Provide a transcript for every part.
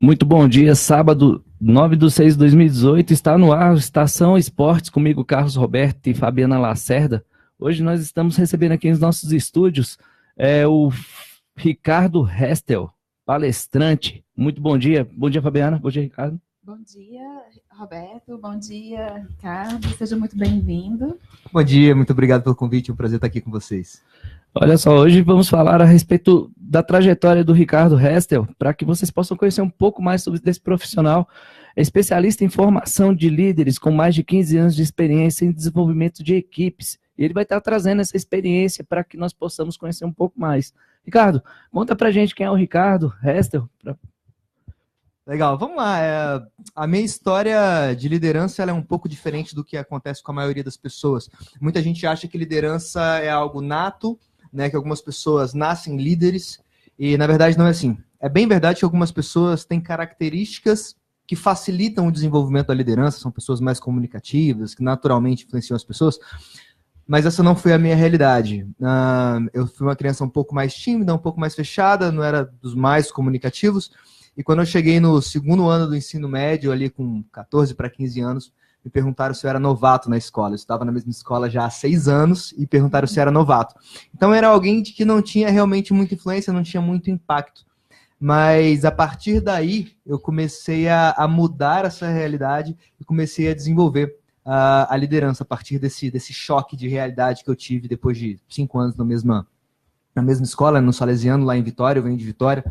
Muito bom dia, sábado 9/6/2018, está no ar Estação Esportes, comigo Carlos Roberto e Fabiana Lacerda. Hoje nós estamos recebendo aqui nos nossos estúdios o Ricardo Restel, palestrante. Muito bom dia Fabiana, bom dia Ricardo. Bom dia Roberto, bom dia Ricardo, seja muito bem-vindo. Bom dia, muito obrigado pelo convite, é um prazer estar aqui com vocês. Olha só, hoje vamos falar a respeito da trajetória do Ricardo Restel, para que vocês possam conhecer um pouco mais sobre esse profissional. É especialista em formação de líderes, com mais de 15 anos de experiência em desenvolvimento de equipes. E ele vai estar trazendo essa experiência para que nós possamos conhecer um pouco mais. Ricardo, conta pra gente quem é o Ricardo Restel. Legal, vamos lá. A minha história de liderança ela é um pouco diferente do que acontece com a maioria das pessoas. Muita gente acha que liderança é algo nato, né, que algumas pessoas nascem líderes, e na verdade não é assim. É bem verdade que algumas pessoas têm características que facilitam o desenvolvimento da liderança, são pessoas mais comunicativas, que naturalmente influenciam as pessoas, mas essa não foi a minha realidade. Eu fui uma criança um pouco mais tímida, um pouco mais fechada, não era dos mais comunicativos, e quando eu cheguei no segundo ano do ensino médio, ali com 14 para 15 anos, me perguntaram se eu era novato na escola. Eu estava na mesma escola já há 6 anos e perguntaram se eu era novato. Então era alguém de que não tinha realmente muita influência, não tinha muito impacto. Mas a partir daí eu comecei a mudar essa realidade e comecei a desenvolver a liderança a partir desse choque de realidade que eu tive depois de 5 anos na mesma escola, no Salesiano, lá em Vitória. Eu venho de Vitória,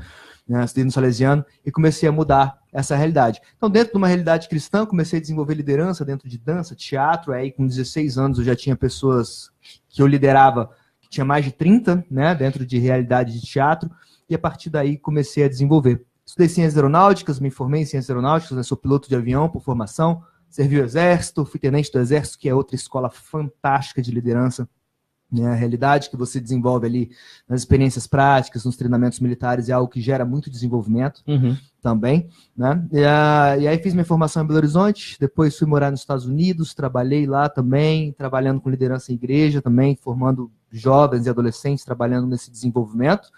estudei no Salesiano e comecei a mudar essa realidade. Então, dentro de uma realidade cristã, comecei a desenvolver liderança dentro de dança, teatro. Aí, com 16 anos, eu já tinha pessoas que eu liderava, que tinha mais de 30, né, dentro de realidade de teatro, e a partir daí comecei a desenvolver. Estudei ciências aeronáuticas, me formei em ciências aeronáuticas, né, sou piloto de avião por formação, servi o Exército, fui tenente do Exército, que é outra escola fantástica de liderança. A realidade que você desenvolve ali nas experiências práticas, nos treinamentos militares, é algo que gera muito desenvolvimento também, né? E aí fiz minha formação em Belo Horizonte, depois fui morar nos Estados Unidos, trabalhei lá também, trabalhando com liderança em igreja também, formando jovens e adolescentes, trabalhando nesse desenvolvimento.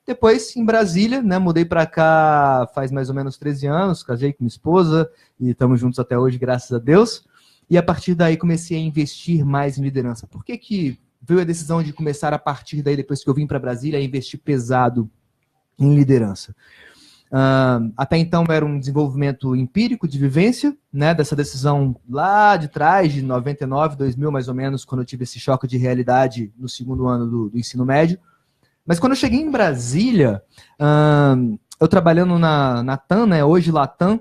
Depois, em Brasília, né, mudei para cá faz mais ou menos 13 anos, casei com minha esposa e estamos juntos até hoje, graças a Deus. E a partir daí comecei a investir mais em liderança. Por que veio a decisão de começar a partir daí, depois que eu vim para Brasília, a investir pesado em liderança? Até então era um desenvolvimento empírico de vivência, né, dessa decisão lá de trás, de 99, 2000 mais ou menos, quando eu tive esse choque de realidade no segundo ano do ensino médio. Mas quando eu cheguei em Brasília, eu trabalhando na TAM, né, hoje Latam,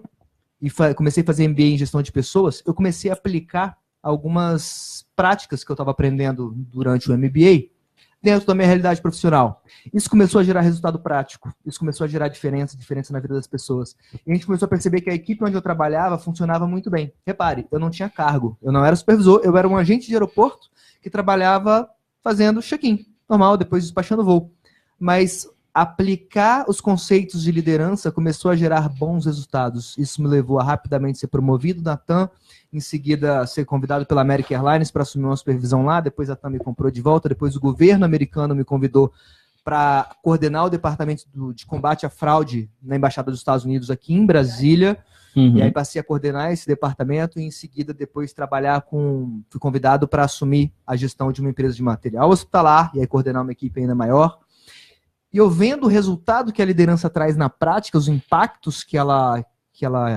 e comecei a fazer MBA em gestão de pessoas, eu comecei a aplicar algumas práticas que eu estava aprendendo durante o MBA dentro da minha realidade profissional. Isso começou a gerar resultado prático, isso começou a gerar diferença na vida das pessoas. E a gente começou a perceber que a equipe onde eu trabalhava funcionava muito bem. Repare, eu não tinha cargo, eu não era supervisor, eu era um agente de aeroporto que trabalhava fazendo check-in, normal, depois despachando voo. Mas aplicar os conceitos de liderança começou a gerar bons resultados. Isso me levou a rapidamente ser promovido na TAM, em seguida ser convidado pela American Airlines para assumir uma supervisão lá, depois a TAM me comprou de volta, depois o governo americano me convidou para coordenar o departamento de combate à fraude na Embaixada dos Estados Unidos aqui em Brasília, e aí passei a coordenar esse departamento e em seguida depois fui convidado para assumir a gestão de uma empresa de material hospitalar e aí coordenar uma equipe ainda maior. E eu vendo o resultado que a liderança traz na prática, os impactos que ela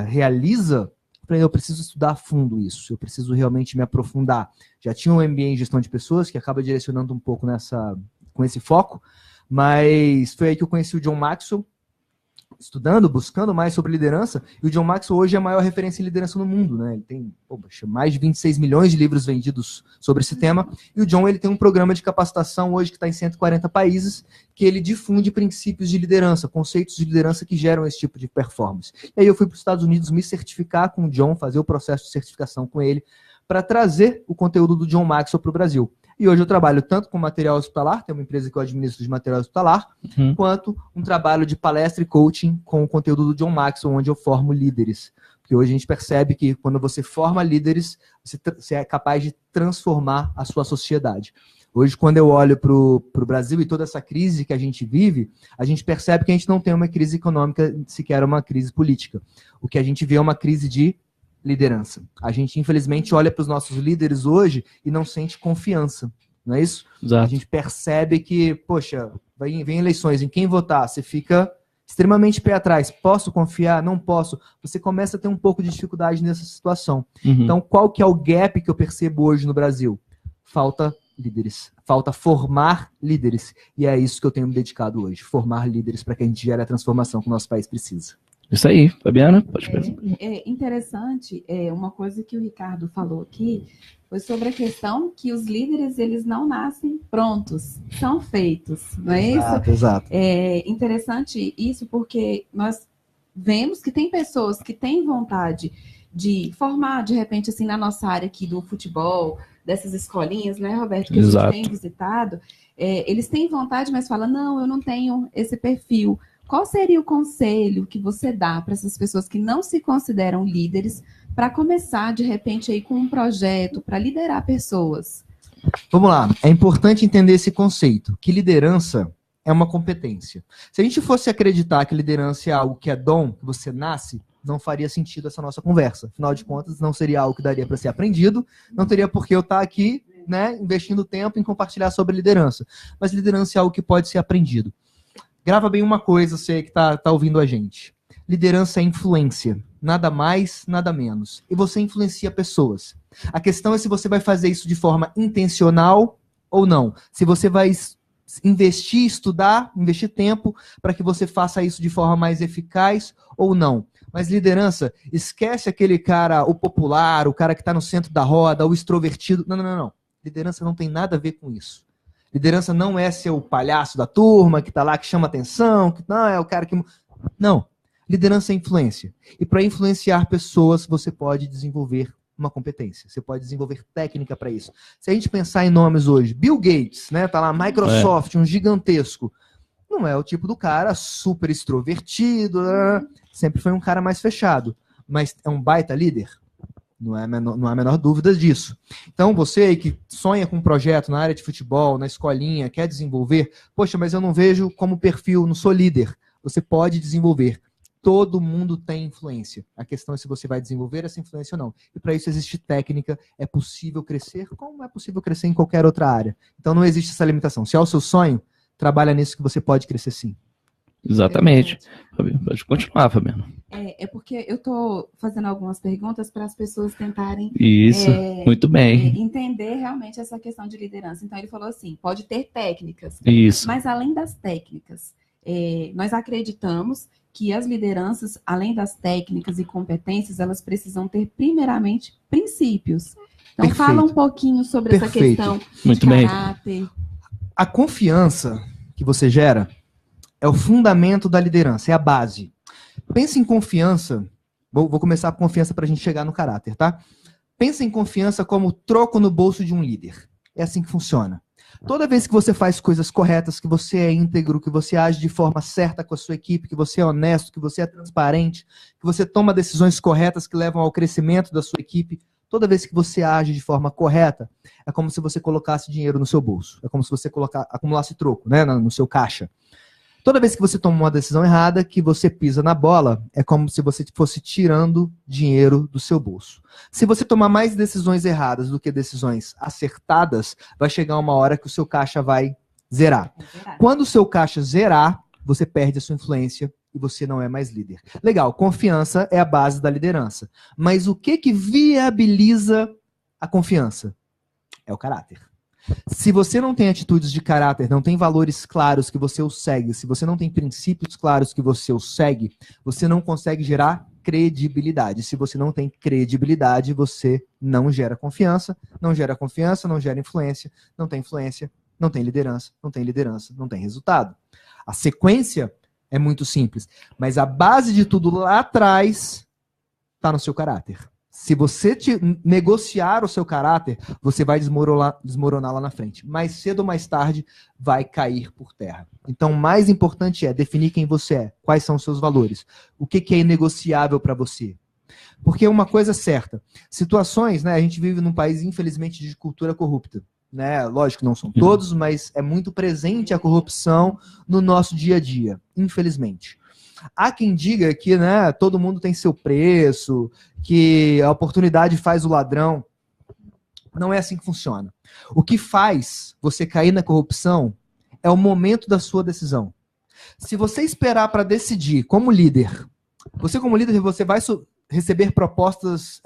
realiza, eu preciso estudar a fundo isso, eu preciso realmente me aprofundar. Já tinha um MBA em gestão de pessoas, que acaba direcionando um pouco com esse foco, mas foi aí que eu conheci o John Maxwell, estudando, buscando mais sobre liderança, e o John Maxwell hoje é a maior referência em liderança no mundo, né? Ele tem mais de 26 milhões de livros vendidos sobre esse tema, e o John ele tem um programa de capacitação hoje que está em 140 países, que ele difunde princípios de liderança, conceitos de liderança que geram esse tipo de performance. E aí eu fui para os Estados Unidos me certificar com o John, fazer o processo de certificação com ele, para trazer o conteúdo do John Maxwell para o Brasil. E hoje eu trabalho tanto com material hospitalar, tem uma empresa que eu administro de material hospitalar, quanto um trabalho de palestra e coaching com o conteúdo do John Maxwell, onde eu formo líderes. Porque hoje a gente percebe que quando você forma líderes, você é capaz de transformar a sua sociedade. Hoje, quando eu olho para o Brasil e toda essa crise que a gente vive, a gente percebe que a gente não tem uma crise econômica, sequer uma crise política. O que a gente vê é uma crise de liderança. A gente, infelizmente, olha para os nossos líderes hoje e não sente confiança, não é isso? Exato. A gente percebe que, poxa, vem eleições, em quem votar? Você fica extremamente pé atrás. Posso confiar? Não posso. Você começa a ter um pouco de dificuldade nessa situação. Então, qual que é o gap que eu percebo hoje no Brasil? Falta líderes. Falta formar líderes. E é isso que eu tenho me dedicado hoje. Formar líderes para que a gente gere a transformação que o nosso país precisa. Isso aí, Fabiana, pode pensar. É interessante, uma coisa que o Ricardo falou aqui foi sobre a questão que os líderes, eles não nascem prontos, são feitos, não é isso? Exato. É interessante isso porque nós vemos que tem pessoas que têm vontade de formar, de repente, assim, na nossa área aqui do futebol, dessas escolinhas, né, Roberto, que Exato. a gente tem visitado, eles têm vontade, mas falam, não, eu não tenho esse perfil. Qual seria o conselho que você dá para essas pessoas que não se consideram líderes para começar, de repente, aí com um projeto para liderar pessoas? Vamos lá. É importante entender esse conceito, que liderança é uma competência. Se a gente fosse acreditar que liderança é algo que é dom, que você nasce, não faria sentido essa nossa conversa. Afinal de contas, não seria algo que daria para ser aprendido, não teria por que eu estar aqui, né, investindo tempo em compartilhar sobre liderança. Mas liderança é algo que pode ser aprendido. Grava bem uma coisa, você que tá ouvindo a gente. Liderança é influência. Nada mais, nada menos. E você influencia pessoas. A questão é se você vai fazer isso de forma intencional ou não. Se você vai investir, estudar, investir tempo para que você faça isso de forma mais eficaz ou não. Mas liderança, esquece aquele cara, o popular, o cara que está no centro da roda, o extrovertido. Não. Liderança não tem nada a ver com isso. Liderança não é ser o palhaço da turma, que está lá, que chama atenção, que não é o cara que... Não. Liderança é influência. E para influenciar pessoas, você pode desenvolver uma competência. Você pode desenvolver técnica para isso. Se a gente pensar em nomes hoje, Bill Gates, né? Tá lá, Microsoft, um gigantesco. Não é o tipo do cara super extrovertido, sempre foi um cara mais fechado. Mas é um baita líder? Não há a menor dúvida disso. Então, você aí que sonha com um projeto na área de futebol, na escolinha, quer desenvolver, poxa, mas eu não vejo como perfil, não sou líder. Você pode desenvolver. Todo mundo tem influência. A questão é se você vai desenvolver essa influência ou não. E para isso existe técnica, é possível crescer, como é possível crescer em qualquer outra área. Então não existe essa limitação. Se é o seu sonho, trabalha nisso que você pode crescer sim. Exatamente. Pode continuar, Fabiana. É porque eu estou fazendo algumas perguntas para as pessoas tentarem Isso, muito bem. entender realmente essa questão de liderança. Então ele falou assim, pode ter técnicas, Isso. mas além das técnicas, nós acreditamos que as lideranças, além das técnicas e competências, elas precisam ter primeiramente princípios. Então Perfeito. fala um pouquinho sobre essa questão Muito de bem. caráter. A confiança que você gera é o fundamento da liderança, é a base. Pensa em confiança, vou começar com confiança para a gente chegar no caráter, tá? Pensa em confiança como troco no bolso de um líder. É assim que funciona. Toda vez que você faz coisas corretas, que você é íntegro, que você age de forma certa com a sua equipe, que você é honesto, que você é transparente, que você toma decisões corretas que levam ao crescimento da sua equipe, toda vez que você age de forma correta, é como se você colocasse dinheiro no seu bolso. É como se você acumulasse troco, né, no seu caixa. Toda vez que você toma uma decisão errada, que você pisa na bola, é como se você fosse tirando dinheiro do seu bolso. Se você tomar mais decisões erradas do que decisões acertadas, vai chegar uma hora que o seu caixa vai zerar. Quando o seu caixa zerar, você perde a sua influência e você não é mais líder. Legal, confiança é a base da liderança. Mas o que viabiliza a confiança? É o caráter. Se você não tem atitudes de caráter, não tem valores claros que você os segue, se você não tem princípios claros que você os segue, você não consegue gerar credibilidade. Se você não tem credibilidade, você não gera confiança, não gera confiança, não gera influência, não tem liderança, não tem liderança, não tem resultado. A sequência é muito simples, mas a base de tudo lá atrás está no seu caráter. Se você negociar o seu caráter, você vai desmoronar lá na frente. Mais cedo ou mais tarde, vai cair por terra. Então, o mais importante é definir quem você é, quais são os seus valores, o que é inegociável para você. Porque uma coisa é certa, situações, né, a gente vive num país, infelizmente, de cultura corrupta. né? Lógico que não são todos, mas é muito presente a corrupção no nosso dia a dia, infelizmente. Há quem diga que, né, todo mundo tem seu preço, que a oportunidade faz o ladrão. Não é assim que funciona. O que faz você cair na corrupção é o momento da sua decisão. Se você esperar para decidir como líder, você vai receber propostas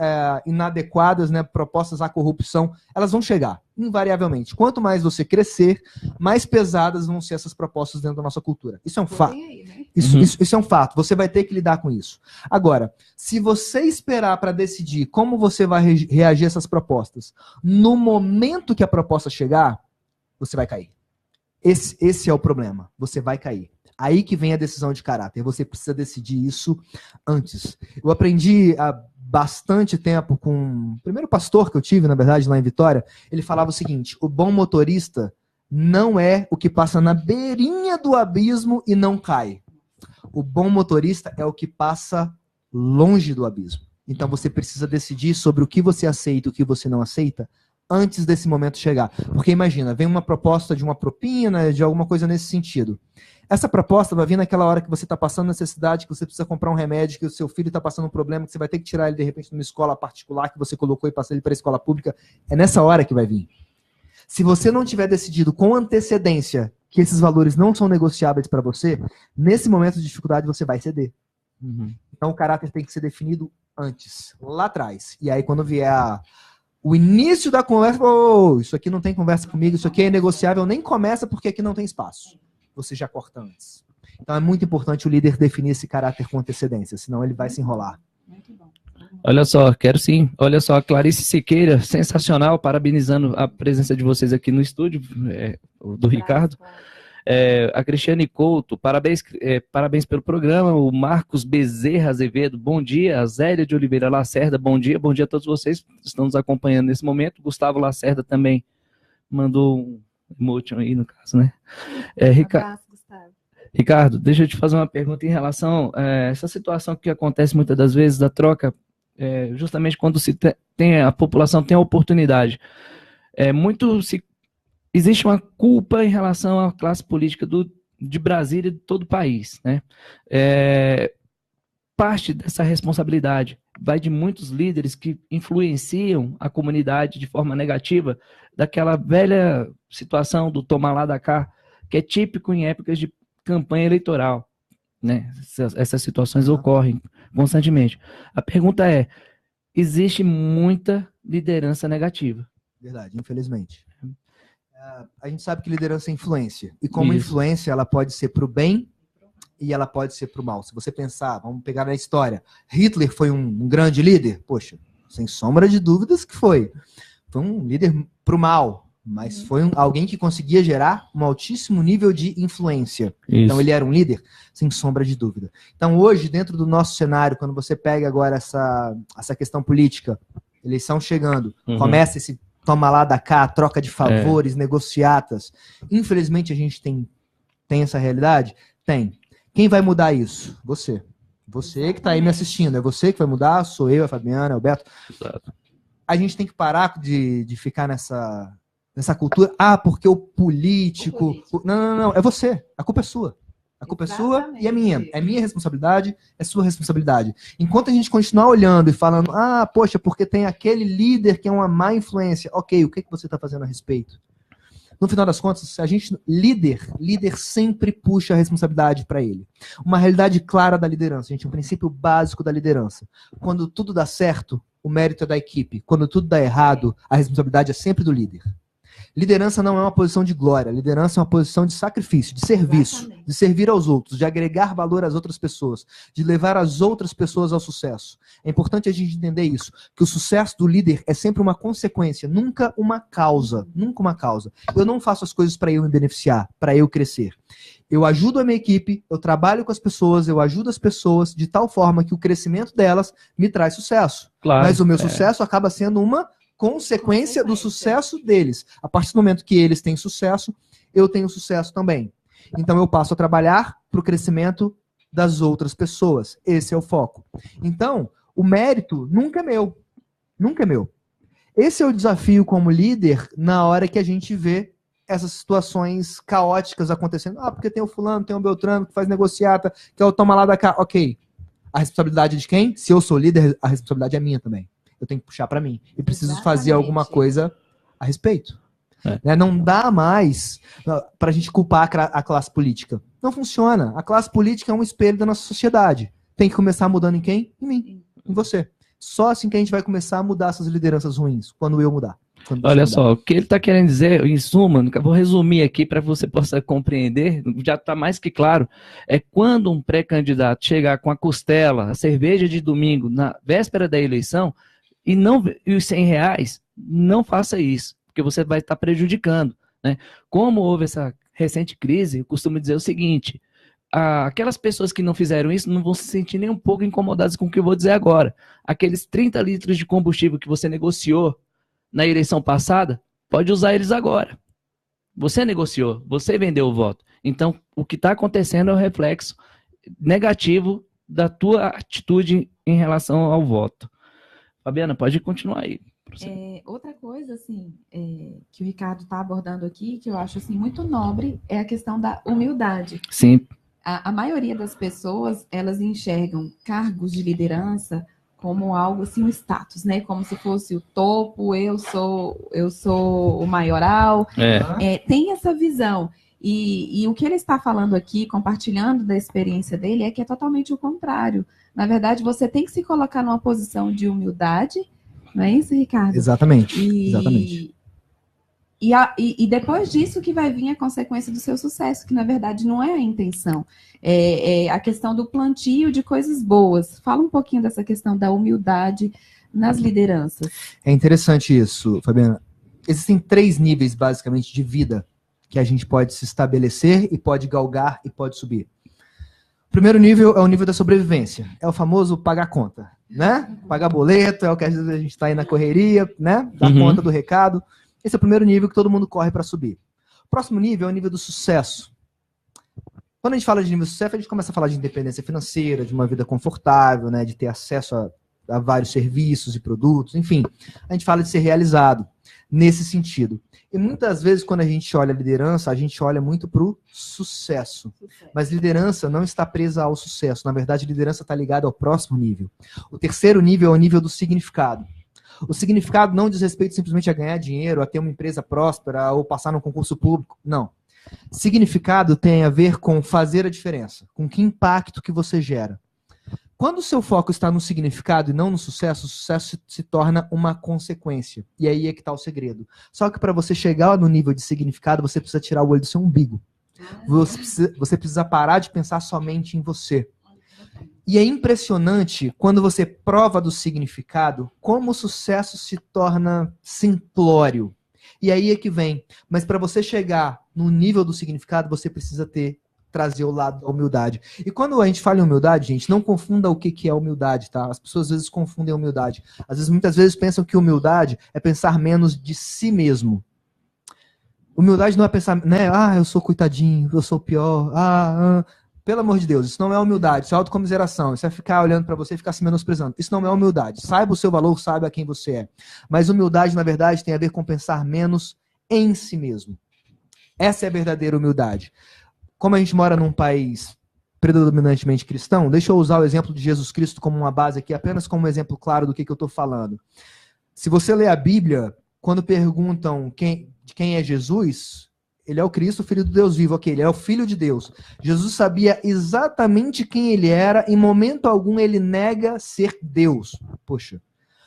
inadequadas, né, propostas à corrupção, elas vão chegar, invariavelmente. Quanto mais você crescer, mais pesadas vão ser essas propostas dentro da nossa cultura. Isso é um fato. Isso é um fato. Você vai ter que lidar com isso. Agora, se você esperar para decidir como você vai reagir a essas propostas, no momento que a proposta chegar, você vai cair. Esse é o problema. Você vai cair. Aí que vem a decisão de caráter. Você precisa decidir isso antes. Eu aprendi há bastante tempo com o primeiro pastor que eu tive, na verdade, lá em Vitória. Ele falava o seguinte: o bom motorista não é o que passa na beirinha do abismo e não cai. O bom motorista é o que passa longe do abismo. Então você precisa decidir sobre o que você aceita e o que você não aceita antes desse momento chegar. Porque imagina, vem uma proposta de uma propina, de alguma coisa nesse sentido. Essa proposta vai vir naquela hora que você está passando necessidade, que você precisa comprar um remédio, que o seu filho está passando um problema, que você vai ter que tirar ele de repente de uma escola particular que você colocou e passar ele para a escola pública. É nessa hora que vai vir. Se você não tiver decidido com antecedência que esses valores não são negociáveis para você, nesse momento de dificuldade você vai ceder. Então o caráter tem que ser definido antes, lá atrás. E aí quando vier o início da conversa, isso aqui não tem conversa comigo, isso aqui é negociável, nem começa porque aqui não tem espaço. Você já corta antes. Então é muito importante o líder definir esse caráter com antecedência, senão ele vai se enrolar. Muito bom. Olha só, quero sim. Olha só, Clarice Siqueira, sensacional, parabenizando a presença de vocês aqui no estúdio, do Ricardo. A Cristiane Couto, parabéns pelo programa. O Marcos Bezerra Azevedo, bom dia. A Zélia de Oliveira Lacerda, bom dia a todos vocês que estão nos acompanhando nesse momento. Gustavo Lacerda também mandou um emotion aí, no caso, né? Ricardo, deixa eu te fazer uma pergunta em relação a essa situação que acontece muitas das vezes da troca, justamente quando a população tem a oportunidade. Existe uma culpa em relação à classe política de Brasília e de todo o país, né? Parte dessa responsabilidade vai de muitos líderes que influenciam a comunidade de forma negativa, daquela velha situação do tomar lá da cá, que é típico em épocas de campanha eleitoral, né? Essas situações ocorrem constantemente. A pergunta é: existe muita liderança negativa? Verdade, infelizmente. A gente sabe que liderança é influência. E como influência, ela pode ser para o bem e ela pode ser para o mal. Se você pensar, vamos pegar na história, Hitler foi um grande líder? Poxa, sem sombra de dúvidas que foi. Foi um líder para o mal, mas foi alguém que conseguia gerar um altíssimo nível de influência. Isso. Então ele era um líder, sem sombra de dúvida. Então hoje, dentro do nosso cenário, quando você pega agora essa questão política, eleição chegando, começa esse toma lá da cá, troca de favores, negociatas. Infelizmente a gente tem essa realidade? Tem. Quem vai mudar isso? Você. Você que está aí me assistindo. É você que vai mudar, sou eu, a Fabiana, é o Beto. Exato. A gente tem que parar de ficar nessa cultura. Porque o político... Não. É você. A culpa é sua. A culpa é sua e é minha. É minha responsabilidade, é sua responsabilidade. Enquanto a gente continuar olhando e falando, poxa, porque tem aquele líder que é uma má influência. Ok, o que você está fazendo a respeito? No final das contas, a gente, líder sempre puxa a responsabilidade para ele. Uma realidade clara da liderança, gente, um princípio básico da liderança. Quando tudo dá certo, o mérito é da equipe. Quando tudo dá errado, a responsabilidade é sempre do líder. Liderança não é uma posição de glória, liderança é uma posição de sacrifício, de serviço, exatamente, de servir aos outros, de agregar valor às outras pessoas, de levar as outras pessoas ao sucesso. É importante a gente entender isso, que o sucesso do líder é sempre uma consequência, nunca uma causa, nunca uma causa. Eu não faço as coisas para eu me beneficiar, para eu crescer. Eu ajudo a minha equipe, eu trabalho com as pessoas, eu ajudo as pessoas de tal forma que o crescimento delas me traz sucesso. Claro, mas o meu sucesso acaba sendo uma consequência do sucesso deles. A partir do momento que eles têm sucesso, eu tenho sucesso também. Então eu passo a trabalhar para o crescimento das outras pessoas. Esse é o foco. Então, o mérito nunca é meu. Nunca é meu. Esse é o desafio como líder na hora que a gente vê essas situações caóticas acontecendo. Ah, porque tem o fulano, tem o Beltrano que faz negociata, que é o toma lá da cá. Ok. A responsabilidade é de quem? Se eu sou líder, a responsabilidade é minha também. Eu tenho que puxar para mim. E preciso fazer alguma coisa a respeito. Não dá mais para a gente culpar a classe política. Não funciona. A classe política é um espelho da nossa sociedade. Tem que começar mudando em quem? Em mim. Em você. Só assim que a gente vai começar a mudar essas lideranças ruins. Quando eu mudar. Olha só, o que ele está querendo dizer, em suma, eu vou resumir aqui para que você possa compreender, já está mais que claro, é quando um pré-candidato chegar com a costela, a cerveja de domingo, na véspera da eleição, e os R$100, não faça isso, porque você vai estar prejudicando, né? Como houve essa recente crise, eu costumo dizer o seguinte, aquelas pessoas que não fizeram isso não vão se sentir nem um pouco incomodadas com o que eu vou dizer agora. Aqueles 30 litros de combustível que você negociou na eleição passada, pode usar eles agora. Você negociou, você vendeu o voto. Então, o que está acontecendo é o reflexo negativo da tua atitude em relação ao voto. Fabiana, pode continuar aí. Outra coisa, assim, que o Ricardo está abordando aqui, que eu acho, assim, muito nobre, é a questão da humildade. Sim. A maioria das pessoas, elas enxergam cargos de liderança como algo assim, um status, né? Como se fosse o topo, eu sou o maioral. Tem essa visão. E o que ele está falando aqui, compartilhando da experiência dele, é que é totalmente o contrário. Na verdade, você tem que se colocar numa posição de humildade, não é isso, Ricardo? Exatamente. Exatamente. E depois disso que vai vir a consequência do seu sucesso, que na verdade não é a intenção. É a questão do plantio de coisas boas. Fala um pouquinho dessa questão da humildade nas lideranças. É interessante isso, Fabiana. Existem 3 níveis, basicamente, de vida que a gente pode se estabelecer e pode galgar e pode subir. O primeiro nível é o nível da sobrevivência. É o famoso pagar conta, né? Pagar boleto, é o que às vezes a gente está aí na correria, né? Dar conta do recado. Esse é o primeiro nível que todo mundo corre para subir. O próximo nível é o nível do sucesso. Quando a gente fala de nível de sucesso, a gente começa a falar de independência financeira, de uma vida confortável, né, de ter acesso a vários serviços e produtos, enfim. A gente fala de ser realizado nesse sentido. E muitas vezes, quando a gente olha a liderança, a gente olha muito para o sucesso. Mas liderança não está presa ao sucesso. Na verdade, liderança está ligada ao próximo nível. O terceiro nível é o nível do significado. O significado não diz respeito simplesmente a ganhar dinheiro, a ter uma empresa próspera ou passar num concurso público. Não. Significado tem a ver com fazer a diferença, com que impacto que você gera. Quando o seu foco está no significado e não no sucesso, o sucesso se torna uma consequência. E aí é que está o segredo. Só que para você chegar no nível de significado, você precisa tirar o olho do seu umbigo. Você precisa parar de pensar somente em você. E é impressionante quando você prova do significado, como o sucesso se torna simplório. E aí é que vem. Mas para você chegar no nível do significado, você precisa trazer o lado da humildade. E quando a gente fala em humildade, gente, não confunda o que é humildade, tá? As pessoas às vezes confundem humildade. Muitas vezes pensam que humildade é pensar menos de si mesmo. Humildade não é pensar, né? Eu sou coitadinho, eu sou o pior, pelo amor de Deus, isso não é humildade, isso é autocomiseração, isso é ficar olhando para você e ficar se menosprezando. Isso não é humildade. Saiba o seu valor, saiba quem você é. Mas humildade, na verdade, tem a ver com pensar menos em si mesmo. Essa é a verdadeira humildade. Como a gente mora num país predominantemente cristão, deixa eu usar o exemplo de Jesus Cristo como uma base aqui, apenas como um exemplo claro do que eu estou falando. Se você lê a Bíblia, quando perguntam de quem é Jesus, ele é o Cristo, o Filho do Deus vivo. Ok, ele é o Filho de Deus. Jesus sabia exatamente quem ele era. Em momento algum ele nega ser Deus. Poxa.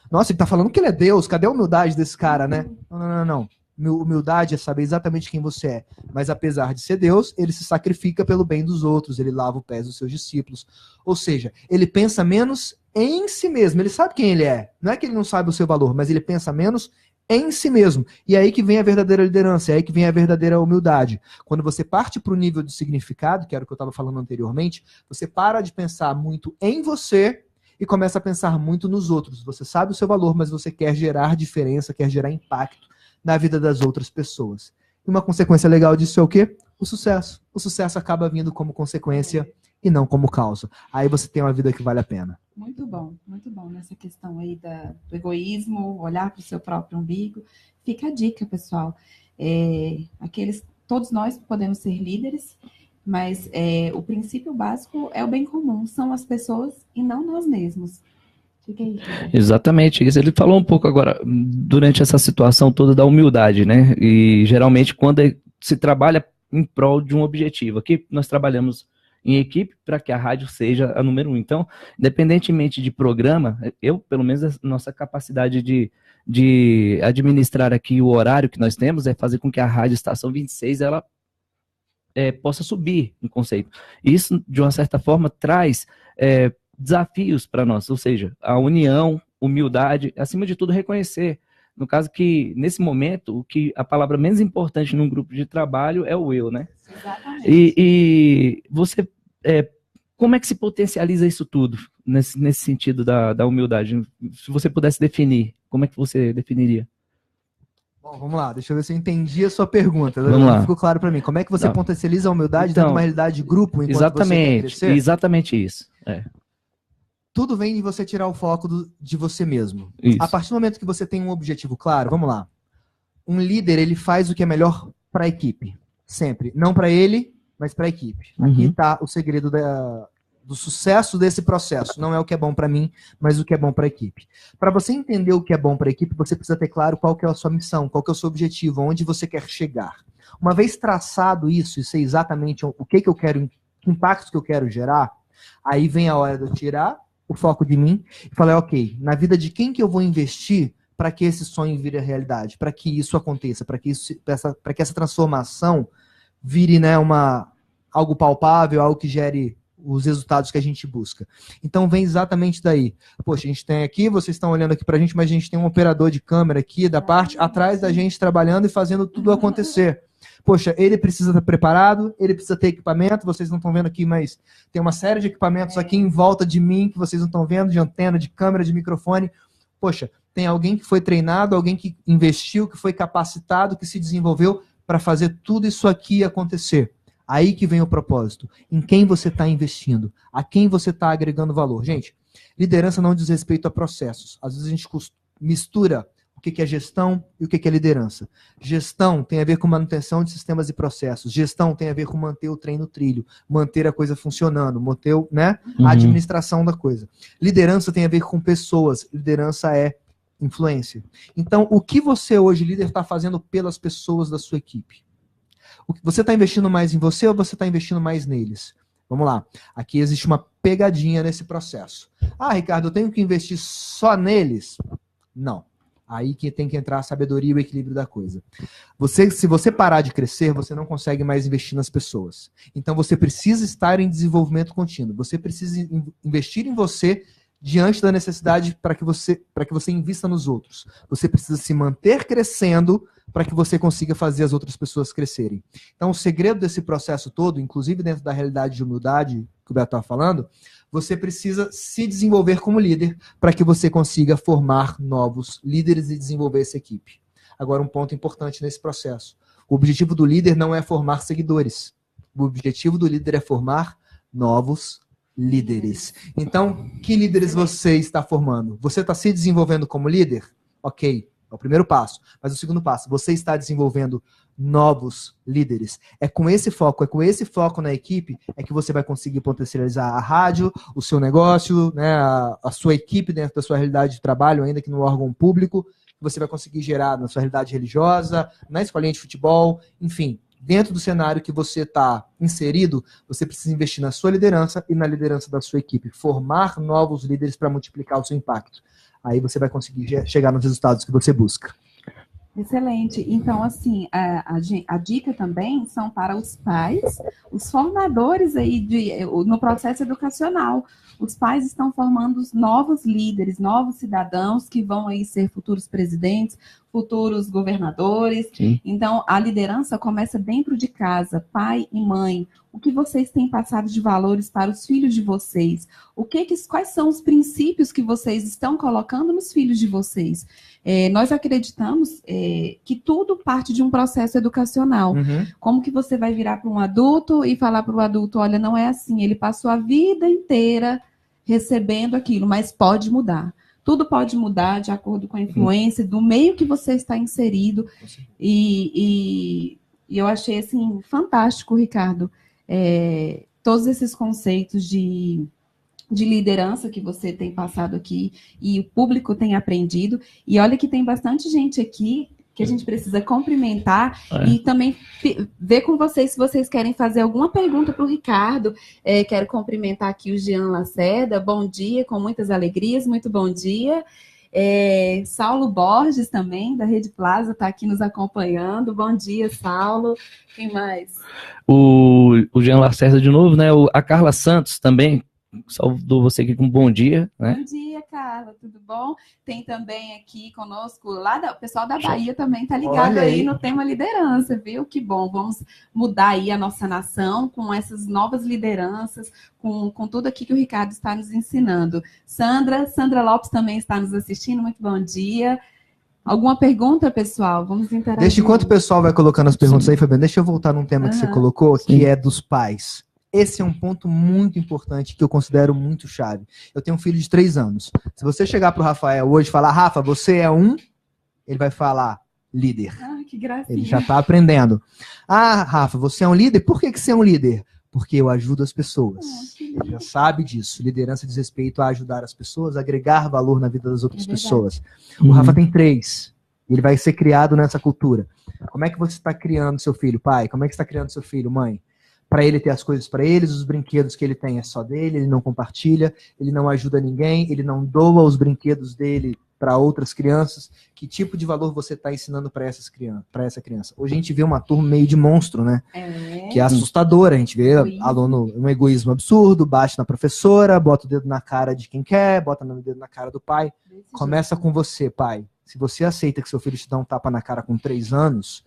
Nossa, ele está falando que ele é Deus. Cadê a humildade desse cara, né? Não. Humildade é saber exatamente quem você é. Mas apesar de ser Deus, ele se sacrifica pelo bem dos outros. Ele lava os pés dos seus discípulos. Ou seja, ele pensa menos em si mesmo. Ele sabe quem ele é. Não é que ele não sabe o seu valor, mas ele pensa menos em si mesmo. E é aí que vem a verdadeira liderança, é aí que vem a verdadeira humildade. Quando você parte para o nível de significado, que era o que eu estava falando anteriormente, você para de pensar muito em você e começa a pensar muito nos outros. Você sabe o seu valor, mas você quer gerar diferença, quer gerar impacto na vida das outras pessoas. E uma consequência legal disso é o quê? O sucesso. O sucesso acaba vindo como consequência e não como causa. Aí você tem uma vida que vale a pena. muito bom nessa questão aí do egoísmo, olhar para o seu próprio umbigo. Fica a dica, pessoal. Todos nós podemos ser líderes, mas o princípio básico é o bem comum, são as pessoas e não nós mesmos. Fica aí. Exatamente, isso. Ele falou um pouco agora, durante essa situação toda da humildade, né? E geralmente quando se trabalha em prol de um objetivo. Aqui nós trabalhamos em equipe para que a rádio seja a número 1. Então, independentemente de programa, eu, pelo menos, a nossa capacidade de administrar aqui o horário que nós temos é fazer com que a Rádio Estação 26 ela possa subir em conceito. Isso, de uma certa forma, traz desafios para nós, ou seja, a união, humildade, acima de tudo, reconhecer. No caso que, nesse momento, a palavra menos importante num grupo de trabalho é o eu, né? Exatamente. E você, como é que se potencializa isso tudo, nesse sentido da humildade? Se você pudesse definir, como é que você definiria? Bom, vamos lá, deixa eu ver se eu entendi a sua pergunta. Vamos lá. Ficou claro para mim. Como é que você potencializa a humildade dentro de uma realidade de grupo enquanto você quer crescer? Exatamente isso. Tudo vem de você tirar o foco de você mesmo. Isso. A partir do momento que você tem um objetivo claro, vamos lá. Um líder, ele faz o que é melhor para a equipe. Sempre. Não para ele, mas para a equipe. Aqui está o segredo do sucesso desse processo. Não é o que é bom para mim, mas o que é bom para a equipe. Para você entender o que é bom para a equipe, você precisa ter claro qual que é a sua missão, qual que é o seu objetivo, onde você quer chegar. Uma vez traçado isso, e sei exatamente o que eu quero, que impactos que eu quero gerar, aí vem a hora de eu tirar o foco de mim e falar, ok, na vida de quem que eu vou investir para que esse sonho vire realidade, para que isso aconteça, para que essa transformação vire, né, algo palpável, algo que gere os resultados que a gente busca. Então vem exatamente daí. Poxa, a gente tem aqui, vocês estão olhando aqui pra gente, mas a gente tem um operador de câmera aqui da parte atrás da gente trabalhando e fazendo tudo acontecer. Poxa, ele precisa estar preparado, ele precisa ter equipamento, vocês não estão vendo aqui, mas tem uma série de equipamentos aqui em volta de mim que vocês não estão vendo, de antena, de câmera, de microfone. Poxa, tem alguém que foi treinado, alguém que investiu, que foi capacitado, que se desenvolveu para fazer tudo isso aqui acontecer. Aí que vem o propósito. Em quem você está investindo, a quem você está agregando valor. Gente, liderança não diz respeito a processos. Às vezes a gente mistura o que é gestão e o que é liderança. Gestão tem a ver com manutenção de sistemas e processos. Gestão tem a ver com manter o trem no trilho, manter a coisa funcionando, manter, né, a administração da coisa. Liderança tem a ver com pessoas. Liderança é influência. Então, o que você hoje, líder, está fazendo pelas pessoas da sua equipe? Você está investindo mais em você ou você está investindo mais neles? Vamos lá. Aqui existe uma pegadinha nesse processo. Ah, Ricardo, eu tenho que investir só neles? Não. Aí que tem que entrar a sabedoria e o equilíbrio da coisa. Se você parar de crescer, você não consegue mais investir nas pessoas. Então você precisa estar em desenvolvimento contínuo. Você precisa investir em você diante da necessidade para que você invista nos outros. Você precisa se manter crescendo para que você consiga fazer as outras pessoas crescerem. Então, o segredo desse processo todo, inclusive dentro da realidade de humildade que o Beto estava falando, você precisa se desenvolver como líder para que você consiga formar novos líderes e desenvolver essa equipe. Agora, um ponto importante nesse processo. O objetivo do líder não é formar seguidores. O objetivo do líder é formar novos líderes. Então, que líderes você está formando? Você está se desenvolvendo como líder? Ok, é o primeiro passo. Mas o segundo passo, você está desenvolvendo novos líderes. É com esse foco na equipe é que você vai conseguir potencializar a rádio, o seu negócio, né, a sua equipe dentro da sua realidade de trabalho, ainda que no órgão público, que você vai conseguir gerar na sua realidade religiosa, na escolinha de futebol, enfim. Dentro do cenário que você está inserido, você precisa investir na sua liderança e na liderança da sua equipe. Formar novos líderes para multiplicar o seu impacto. Aí você vai conseguir chegar nos resultados que você busca. Excelente. Então, assim, a dica também são para os pais, os formadores aí no processo educacional. Os pais estão formando novos líderes, novos cidadãos que vão aí ser futuros presidentes, futuros governadores. Sim. Então, a liderança começa dentro de casa, pai e mãe. O que vocês têm passado de valores para os filhos de vocês? Quais são os princípios que vocês estão colocando nos filhos de vocês? Nós acreditamos que tudo parte de um processo educacional. Como que você vai virar para um adulto e falar para o adulto, olha, não é assim, ele passou a vida inteira recebendo aquilo, mas pode mudar. Tudo pode mudar de acordo com a influência do meio que você está inserido. E eu achei, assim, fantástico, Ricardo, todos esses conceitos de liderança que você tem passado aqui e o público tem aprendido. E olha que tem bastante gente aqui que a gente precisa cumprimentar e também ver com vocês se vocês querem fazer alguma pergunta para o Ricardo. Quero cumprimentar aqui o Jean Lacerda. Bom dia, com muitas alegrias, muito bom dia. Saulo Borges também, da Rede Plaza, está aqui nos acompanhando. Bom dia, Saulo. Quem mais? O Jean Lacerda de novo, né? A Carla Santos também. Saudou você aqui com um bom dia, né? Bom dia, Carla, tudo bom? Tem também aqui conosco, o pessoal da Bahia também está ligado aí no tema liderança, viu? Que bom, vamos mudar aí a nossa nação com essas novas lideranças, com tudo aqui que o Ricardo está nos ensinando. Sandra Lopes também está nos assistindo, muito bom dia. Alguma pergunta, pessoal? Vamos interagir. Deixa enquanto o pessoal vai colocando as perguntas aí, Fabiana, deixa eu voltar num tema que você colocou, que é dos pais. Esse é um ponto muito importante que eu considero muito chave. Eu tenho um filho de 3 anos. Se você chegar para o Rafael hoje e falar, Rafa, você é ele vai falar líder. Que gracinha. Ele já está aprendendo. Rafa, você é um líder? Por que você é um líder? Porque eu ajudo as pessoas. Ele já sabe disso. Liderança diz respeito a ajudar as pessoas, a agregar valor na vida das outras pessoas. O Rafa tem 3. Ele vai ser criado nessa cultura. Como é que você está criando seu filho, pai? Como é que você está criando seu filho, mãe? Para ele ter as coisas para eles, os brinquedos que ele tem é só dele, ele não compartilha, ele não ajuda ninguém, ele não doa os brinquedos dele para outras crianças. Que tipo de valor você está ensinando para essa criança? Hoje a gente vê uma turma meio de monstro, né? Que é assustadora. A gente vê aluno, um egoísmo absurdo, bate na professora, bota o dedo na cara de quem quer, bota o dedo na cara do pai. Começa com você, pai. Se você aceita que seu filho te dá um tapa na cara com 3 anos,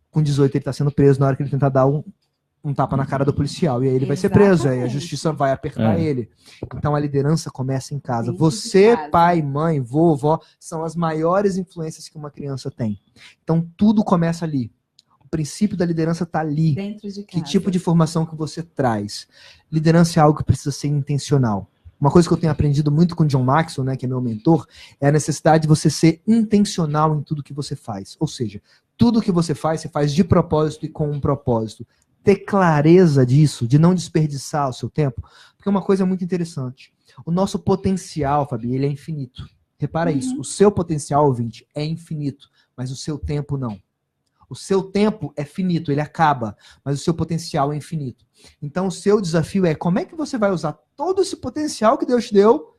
com 18 ele está sendo preso na hora que ele tentar dar um tapa na cara do policial, e aí ele vai ser preso, aí a justiça vai apertar ele. Então a liderança começa em casa. Você, pai, mãe, vovó, são as maiores influências que uma criança tem. Então tudo começa ali. O princípio da liderança está ali. Dentro de casa. Que tipo de formação que você traz? Liderança é algo que precisa ser intencional. Uma coisa que eu tenho aprendido muito com o John Maxwell, né, que é meu mentor, é a necessidade de você ser intencional em tudo que você faz. Ou seja, tudo que você faz de propósito e com um propósito. Ter clareza disso, de não desperdiçar o seu tempo, porque é uma coisa muito interessante. O nosso potencial, Fabi, ele é infinito. Repara isso, o seu potencial, ouvinte, é infinito, mas o seu tempo não. O seu tempo é finito, ele acaba, mas o seu potencial é infinito. Então o seu desafio é como é que você vai usar todo esse potencial que Deus te deu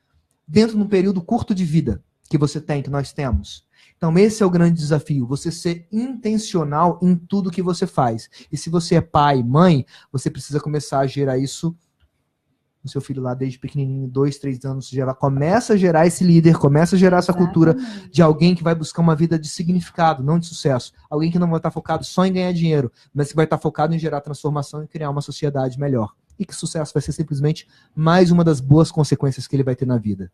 dentro de um período curto de vida que você tem, que nós temos. Então esse é o grande desafio, você ser intencional em tudo que você faz. E se você é pai, mãe, você precisa começar a gerar isso no seu filho lá desde pequenininho, 2, 3 anos, começa a gerar esse líder, começa a gerar essa cultura de alguém que vai buscar uma vida de significado, não de sucesso. Alguém que não vai estar focado só em ganhar dinheiro, mas que vai estar focado em gerar transformação e criar uma sociedade melhor. E que sucesso vai ser simplesmente mais uma das boas consequências que ele vai ter na vida.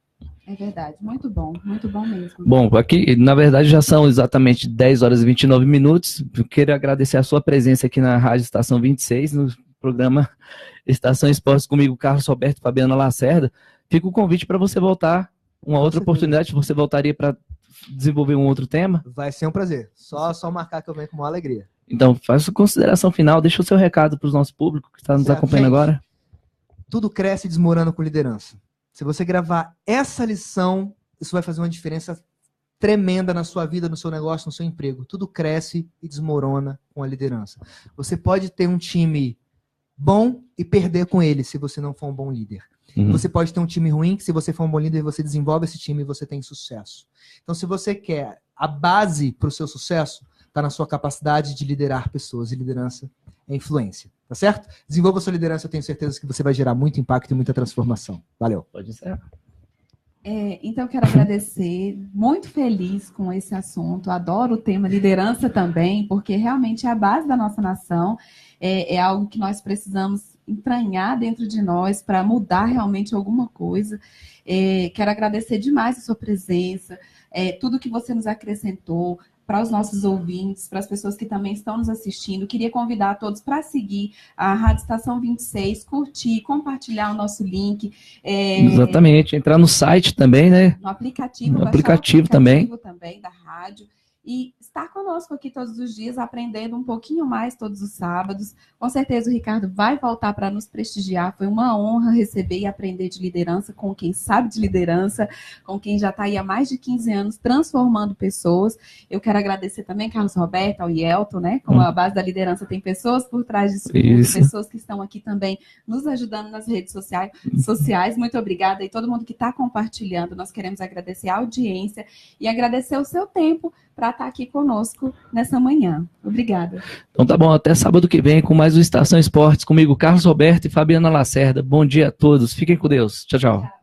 É verdade, muito bom mesmo. Bom, aqui, na verdade, já são exatamente 10 horas e 29 minutos. Eu quero agradecer a sua presença aqui na Rádio Estação 26, no programa Estação Esportes, comigo, Carlos Roberto e Fabiana Lacerda. Fica o convite para você voltar, uma outra oportunidade, você voltaria para desenvolver um outro tema? Vai ser um prazer, só marcar que eu venho com uma alegria. Então, faça a consideração final, deixa o seu recado para o nosso público que está nos acompanhando agora. Tudo cresce desmorando com liderança. Se você gravar essa lição, isso vai fazer uma diferença tremenda na sua vida, no seu negócio, no seu emprego. Tudo cresce e desmorona com a liderança. Você pode ter um time bom e perder com ele se você não for um bom líder. Você pode ter um time ruim, que se você for um bom líder, você desenvolve esse time e você tem sucesso. Então, se você quer a base para o seu sucesso, está na sua capacidade de liderar pessoas. E liderança é influência. Tá certo? Desenvolva sua liderança, eu tenho certeza que você vai gerar muito impacto e muita transformação. Valeu. Pode encerrar. Então, eu quero agradecer, muito feliz com esse assunto, adoro o tema liderança também, porque realmente é a base da nossa nação, é algo que nós precisamos entranhar dentro de nós para mudar realmente alguma coisa. Quero agradecer demais a sua presença, tudo que você nos acrescentou, para os nossos ouvintes, para as pessoas que também estão nos assistindo. Queria convidar todos para seguir a Rádio Estação 26, curtir, compartilhar o nosso link. Exatamente, entrar no site também, né? No aplicativo, no aplicativo também da rádio. E estar conosco aqui todos os dias, aprendendo um pouquinho mais todos os sábados. Com certeza o Ricardo vai voltar para nos prestigiar. Foi uma honra receber e aprender de liderança com quem sabe de liderança, com quem já está aí há mais de 15 anos transformando pessoas. Eu quero agradecer também Carlos Roberto, ao Yelton, né? Como a base da liderança tem pessoas por trás disso tudo, pessoas que estão aqui também nos ajudando nas redes sociais. Muito obrigada. E todo mundo que está compartilhando, nós queremos agradecer a audiência e agradecer o seu tempo para estar aqui conosco nessa manhã. Obrigada. Então tá bom, até sábado que vem com mais o Estação Esportes, comigo Carlos Roberto e Fabiana Lacerda. Bom dia a todos, fiquem com Deus. Tchau, tchau.